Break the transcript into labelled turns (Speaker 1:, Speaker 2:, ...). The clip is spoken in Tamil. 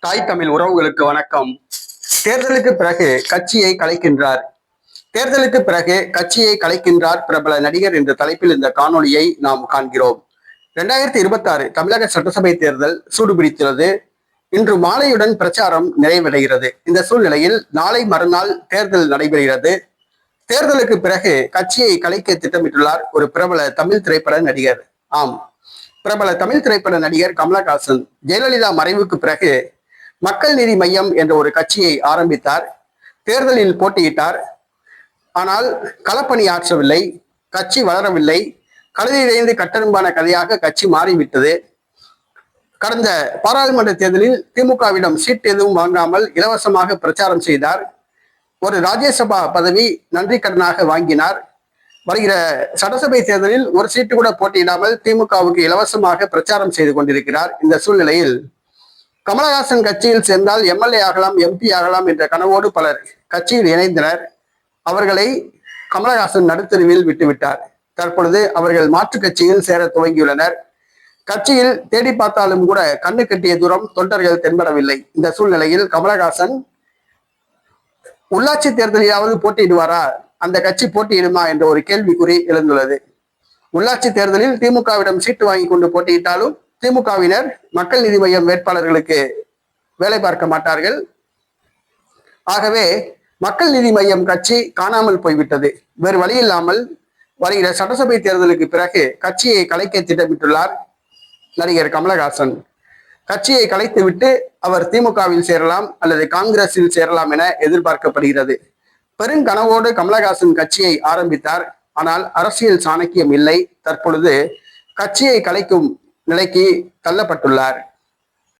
Speaker 1: தாய் தமிழ் உறவுகளுக்கு வணக்கம். தேர்தலுக்கு பிறகு கட்சியை கலைக்கின்றார். தேர்தலுக்கு பிறகு கட்சியை கலைக்கின்றார் பிரபல நடிகர் என்ற தலைப்பில் இந்த காணொளியை நாம் காண்கிறோம். 2026 தமிழக சட்டசபை தேர்தல் சூடுபிடித்துள்ளது. இன்று மாலையுடன் பிரச்சாரம் நிறைவடைகிறது. இந்த சூழ்நிலையில் நாளை மறுநாள் தேர்தல் நடைபெறுகிறது. தேர்தலுக்கு பிறகு கட்சியை கலைக்க திட்டமிட்டுள்ளார் ஒரு பிரபல தமிழ் திரைப்பட நடிகர். ஆம், பிரபல தமிழ் திரைப்பட நடிகர் கமலஹாசன் ஜெயலலிதா மறைவுக்கு பிறகு மக்கள் நீதி மையம் என்ற ஒரு கட்சியை ஆரம்பித்தார். தேர்தலில் போட்டியிட்டார். ஆனால் களப்பணி ஆற்றவில்லை. கட்சி வளரவில்லை. கழுதையிலிருந்து கட்டெரும்பான கதையாக கட்சி மாறிவிட்டது. கடந்த பாராளுமன்ற தேர்தலில் திமுகவிடம் சீட் எதுவும் வாங்காமல் இலவசமாக பிரச்சாரம் செய்தார். ஒரு ராஜ்யசபா பதவி நன்றி கடனாக வாங்கினார். வருகிற சட்டசபை தேர்தலில் ஒரு சீட்டு கூட போட்டியிடாமல் திமுகவுக்கு இலவசமாக பிரச்சாரம் செய்து கொண்டிருக்கிறார். இந்த சூழ்நிலையில் கமலஹாசன் கட்சியில் சேர்ந்தால் எம்எல்ஏ ஆகலாம், எம்பி ஆகலாம் என்ற கனவோடு பலர் கட்சியில் இணைந்தனர். அவர்களை கமலஹாசன் நடுத்தருவில் விட்டுவிட்டார். தற்பொழுது அவர்கள் மாற்று கட்சியில் சேர துவங்கியுள்ளனர். கட்சியில் தேடி பார்த்தாலும் கூட கண்ணு கட்டிய தூரம் தொண்டர்கள் தென்படவில்லை. இந்த சூழ்நிலையில் கமலஹாசன் உள்ளாட்சி தேர்தலிலாவது போட்டியிடுவாரா, அந்த கட்சி போட்டியிடுமா என்ற ஒரு கேள்விக்குறி எழுந்துள்ளது. உள்ளாட்சி தேர்தலில் திமுகவிடம் சீட்டு வாங்கி கொண்டு போட்டியிட்டாலும் திமுகவினர் மக்கள் நீதி மையம் வேட்பாளர்களுக்கு வேலை பார்க்க மாட்டார்கள். ஆகவே மக்கள் நீதி மையம் கட்சி காணாமல் போய்விட்டது. வேறு வழி இல்லாமல் வருகிற சட்டசபை தேர்தலுக்கு பிறகு கட்சியை கலைக்க திட்டமிட்டுள்ளார் நடிகர் கமலஹாசன். கட்சியை கலைத்துவிட்டு அவர் திமுகவில் சேரலாம் அல்லது காங்கிரஸில் சேரலாம் என எதிர்பார்க்கப்படுகிறது. பெருங்கனவோடு கமலஹாசன் கட்சியை ஆரம்பித்தார். ஆனால் அரசியல் சாணக்கியம் இல்லை. தற்பொழுது கட்சியை கலைக்கும் நிலைக்கு தள்ளப்பட்டுள்ளார்.